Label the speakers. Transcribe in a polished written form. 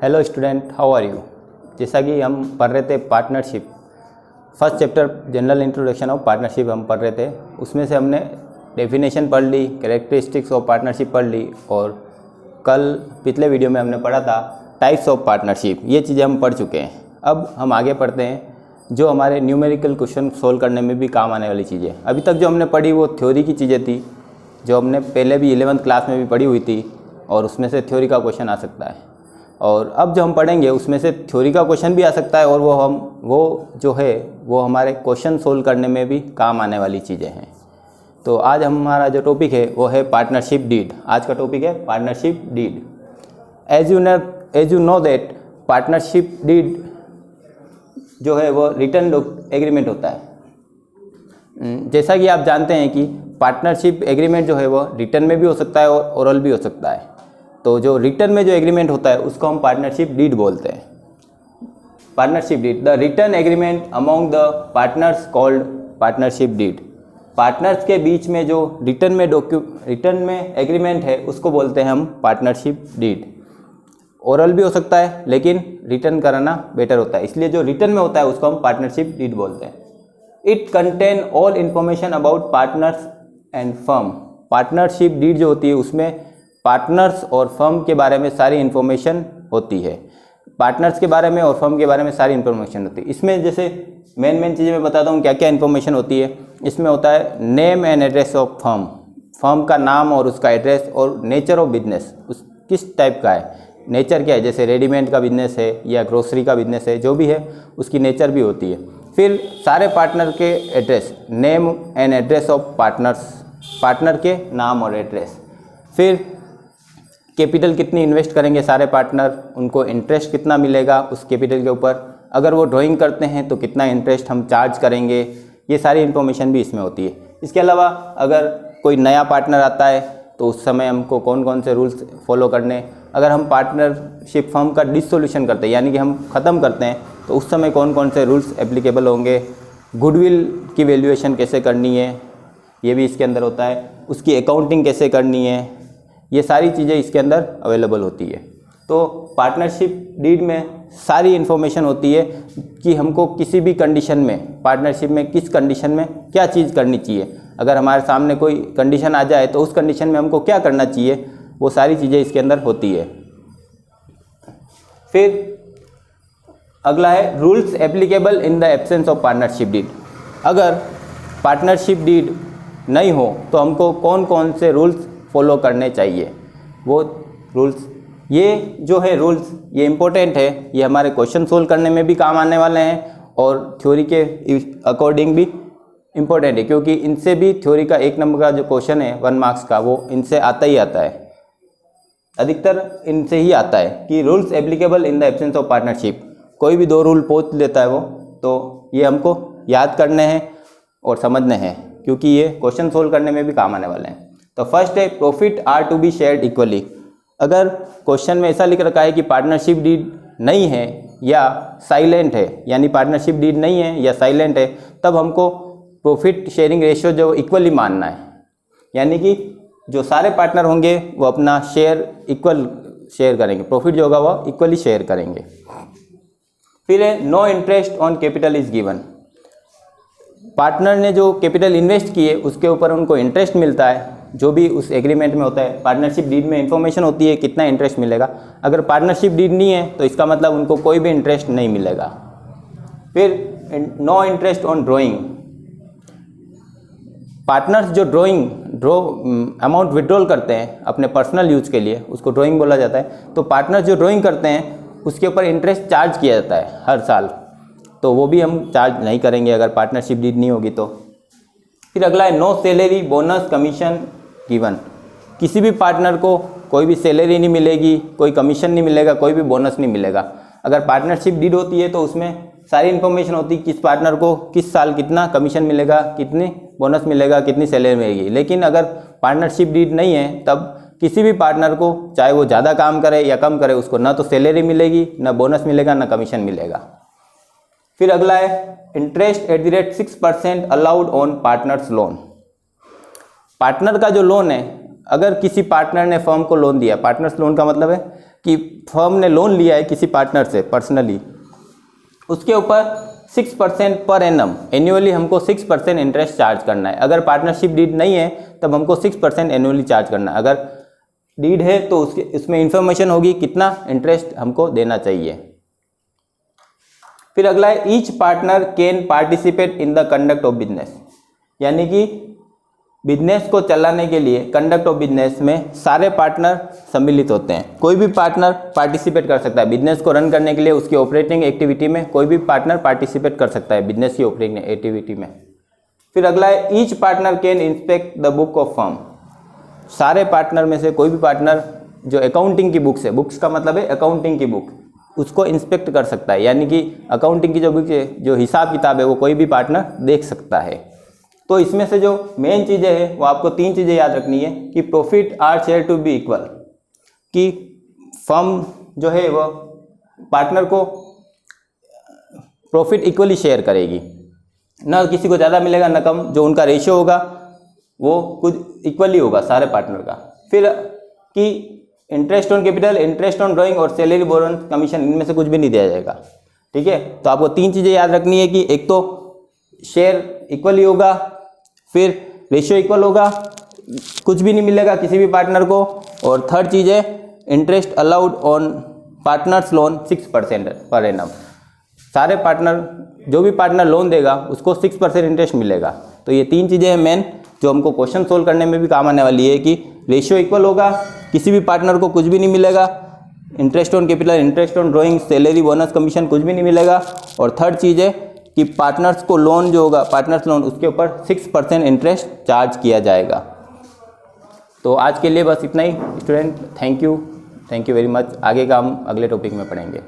Speaker 1: Hello student, how are you. जैसा कि हम पढ़ रहे थे partnership, first chapter general introduction of partnership हम पढ़ रहे थे। उसमें से हमने डेफिनेशन पढ़ ली, कैरेक्टरिस्टिक्स ऑफ पार्टनरशिप पढ़ ली, और कल पिछले वीडियो में हमने पढ़ा था टाइप्स ऑफ पार्टनरशिप। ये चीज़ें हम पढ़ चुके हैं। अब हम आगे पढ़ते हैं जो हमारे न्यूमेरिकल क्वेश्चन सोल्व करने में भी काम आने वाली चीज़ें। अभी तक जो हमने पढ़ी वो थ्योरी की चीज़ें थी, जो हमने पहले भी 11th क्लास में भी पढ़ी हुई थी, और उसमें से थ्योरी का क्वेश्चन आ सकता है। और अब जो हम पढ़ेंगे उसमें से थ्योरी का क्वेश्चन भी आ सकता है, और वो हमारे क्वेश्चन सोल्व करने में भी काम आने वाली चीज़ें हैं। तो आज हमारा जो टॉपिक है वो है पार्टनरशिप डीड। आज का टॉपिक है partnership deed. As you know that partnership deed जो है वो रिटन एग्रीमेंट होता है। जैसा कि आप जानते हैं कि पार्टनरशिप एग्रीमेंट जो है वो रिटन में भी हो सकता है और ओरल भी हो सकता है। तो जो रिटन में जो एग्रीमेंट होता है उसको हम पार्टनरशिप डीड बोलते हैं। Partnership deed, the written agreement among the partners called partnership deed. Partners के बीच में जो रिटन में एग्रीमेंट है उसको बोलते हैं हम पार्टनरशिप डीड। ओरल भी हो सकता है, लेकिन रिटन कराना बेटर होता है, इसलिए जो रिटन में होता है उसको हम पार्टनरशिप डीड बोलते हैं। It contain all information about partners and firm. Partnership deed जो होती है उसमें पार्टनर्स और फर्म के बारे में सारी इन्फॉर्मेशन होती है। पार्टनर्स के बारे में और फर्म के बारे में सारी इन्फॉर्मेशन होती है। इसमें जैसे मेन चीज़ें मैं बताता हूँ क्या क्या इन्फॉर्मेशन होती है। इसमें होता है name and address of firm, firm का नाम और उसका एड्रेस, और नेचर ऑफ बिजनेस, उस किस टाइप का है, नेचर क्या है, जैसे रेडीमेड का बिजनेस है या ग्रोसरी का बिजनेस है, जो भी है उसकी नेचर भी होती है। फिर सारे पार्टनर के address, name and address of partners, partner के नाम और एड्रेस। फिर कैपिटल कितनी इन्वेस्ट करेंगे सारे पार्टनर, उनको इंटरेस्ट कितना मिलेगा उस कैपिटल के ऊपर, अगर वो ड्राइंग करते हैं तो कितना इंटरेस्ट हम चार्ज करेंगे, ये सारी इन्फॉर्मेशन भी इसमें होती है। इसके अलावा अगर कोई नया पार्टनर आता है तो उस समय हमको कौन कौन से रूल्स फॉलो करने, अगर हम पार्टनरशिप फर्म का डिसोल्यूशन करते हैं यानी कि हम ख़त्म करते हैं तो उस समय कौन कौन से रूल्स एप्लीकेबल होंगे, गुडविल की वैल्यूएशन कैसे करनी है ये भी इसके अंदर होता है, उसकी अकाउंटिंग कैसे करनी है, ये सारी चीज़ें इसके अंदर अवेलेबल होती है। तो पार्टनरशिप डीड में सारी इन्फॉर्मेशन होती है कि हमको किसी भी कंडीशन में, पार्टनरशिप में किस कंडीशन में क्या चीज़ करनी चाहिए, अगर हमारे सामने कोई कंडीशन आ जाए तो उस कंडीशन में हमको क्या करना चाहिए, वो सारी चीज़ें इसके अंदर होती है। फिर अगला है rules applicable in the absence of partnership deed. अगर पार्टनरशिप डीड नहीं हो तो हमको कौन कौन से रूल्स फॉलो करने चाहिए, वो रूल्स, ये जो है रूल्स ये इम्पोर्टेंट है, ये हमारे क्वेश्चन सोल्व करने में भी काम आने वाले हैं और थ्योरी के अकॉर्डिंग भी इम्पोर्टेंट है, क्योंकि इनसे भी थ्योरी का 1 नंबर का जो क्वेश्चन है 1 मार्क्स का वो इनसे आता ही आता है, अधिकतर इनसे ही आता है कि rules applicable in the absence of partnership. कोई भी 2 रूल पूछ लेता है वो, तो ये हमको याद करने हैं और समझने हैं, क्योंकि ये क्वेश्चन सोल्व करने में भी काम आने वाले हैं। तो फर्स्ट है profit are to be shared equally. अगर क्वेश्चन में ऐसा लिख रखा है कि पार्टनरशिप डीड नहीं है या साइलेंट है, यानी पार्टनरशिप डीड नहीं है या साइलेंट है, तब हमको प्रॉफिट शेयरिंग रेशियो जो इक्वली मानना है, यानी कि जो सारे पार्टनर होंगे वो अपना शेयर इक्वल शेयर करेंगे, प्रॉफिट जो होगा वो इक्वली शेयर करेंगे। फिर है no interest on capital is given. Partner ने जो कैपिटल इन्वेस्ट किए उसके ऊपर उनको इंटरेस्ट मिलता है, जो भी उस एग्रीमेंट में होता है। पार्टनरशिप डीड में इंफॉर्मेशन होती है कितना इंटरेस्ट मिलेगा। अगर पार्टनरशिप डीड नहीं है तो इसका मतलब उनको कोई भी इंटरेस्ट नहीं मिलेगा। फिर no interest on drawing. Partners जो अमाउंट विड्रॉल करते हैं अपने पर्सनल यूज के लिए, उसको ड्राइंग बोला जाता है। तो पार्टनर्स जो ड्राइंग करते हैं उसके ऊपर इंटरेस्ट चार्ज किया जाता है हर साल, तो वो भी हम चार्ज नहीं करेंगे अगर पार्टनरशिप डीड नहीं होगी तो। फिर अगला है no salary bonus commission given. किसी भी पार्टनर को कोई भी सैलरी नहीं मिलेगी, कोई कमीशन नहीं मिलेगा, कोई भी बोनस नहीं मिलेगा। अगर पार्टनरशिप डीड होती है तो उसमें सारी इन्फॉर्मेशन होती है किस पार्टनर को किस साल कितना कमीशन मिलेगा, कितनी बोनस मिलेगा, कितनी सैलरी मिलेगी। लेकिन अगर पार्टनरशिप डीड नहीं है तब किसी भी पार्टनर को, चाहे वो ज़्यादा काम करे या कम करे, उसको ना तो सैलरी मिलेगी, ना बोनस मिलेगा, ना कमीशन मिलेगा। फिर अगला है interest at the rate 6% allowed on partners loan. Partner का जो लोन है, अगर किसी पार्टनर ने फर्म को लोन दिया, पार्टनर्स लोन का मतलब है कि फर्म ने लोन लिया है किसी पार्टनर से पर्सनली, उसके ऊपर 6% पर एनम एनुअली हमको 6% इंटरेस्ट चार्ज करना है। अगर पार्टनरशिप डीड नहीं है तब हमको 6% एनुअली चार्ज करना है। अगर डीड है तो उसमें इंफॉर्मेशन होगी कितना इंटरेस्ट हमको देना चाहिए। फिर अगला है each partner can participate in the conduct of business, यानी कि बिजनेस को चलाने के लिए कंडक्ट ऑफ बिजनेस में सारे पार्टनर सम्मिलित होते हैं। कोई भी पार्टनर पार्टिसिपेट कर सकता है बिजनेस को रन करने के लिए, उसकी ऑपरेटिंग एक्टिविटी में कोई भी पार्टनर पार्टिसिपेट कर सकता है बिजनेस की ऑपरेटिंग एक्टिविटी में। फिर अगला है each partner can inspect the book of firm, सारे पार्टनर में से कोई भी पार्टनर जो अकाउंटिंग की बुक्स है, बुक्स का मतलब है अकाउंटिंग की बुक, उसको इंस्पेक्ट कर सकता है, यानी कि अकाउंटिंग की जो बुक है, जो हिसाब किताब है, वो कोई भी पार्टनर देख सकता है। तो इसमें से जो मेन चीज़ें हैं वो आपको 3 चीज़ें याद रखनी है कि profit are share to be equal, कि फर्म जो है वो पार्टनर को प्रॉफिट इक्वली शेयर करेगी, ना किसी को ज़्यादा मिलेगा ना कम, जो उनका रेशियो होगा वो कुछ इक्वली होगा सारे पार्टनर का। फिर कि interest on capital, interest on drawing और सैलरी बोनस कमीशन, इनमें से कुछ भी नहीं दिया जाएगा। ठीक है, तो आपको 3 चीज़ें याद रखनी है कि एक तो शेयर इक्वली होगा, फिर रेशियो इक्वल होगा, कुछ भी नहीं मिलेगा किसी भी पार्टनर को, और थर्ड चीज़ है interest allowed on partners loan 6% per annum, सारे पार्टनर जो भी पार्टनर लोन देगा उसको 6% इंटरेस्ट मिलेगा। तो ये 3 चीज़ें हैं मेन जो हमको क्वेश्चन सोल्व करने में भी काम आने वाली है कि रेशियो इक्वल होगा, किसी भी पार्टनर को कुछ भी नहीं मिलेगा, interest on capital, interest on drawing, salary bonus commission कुछ भी नहीं मिलेगा, और थर्ड चीज़ है कि पार्टनर्स को लोन जो होगा पार्टनर्स लोन उसके ऊपर 6% इंटरेस्ट चार्ज किया जाएगा। तो आज के लिए बस इतना ही student, thank you very much. आगे का हम अगले टॉपिक में पढ़ेंगे।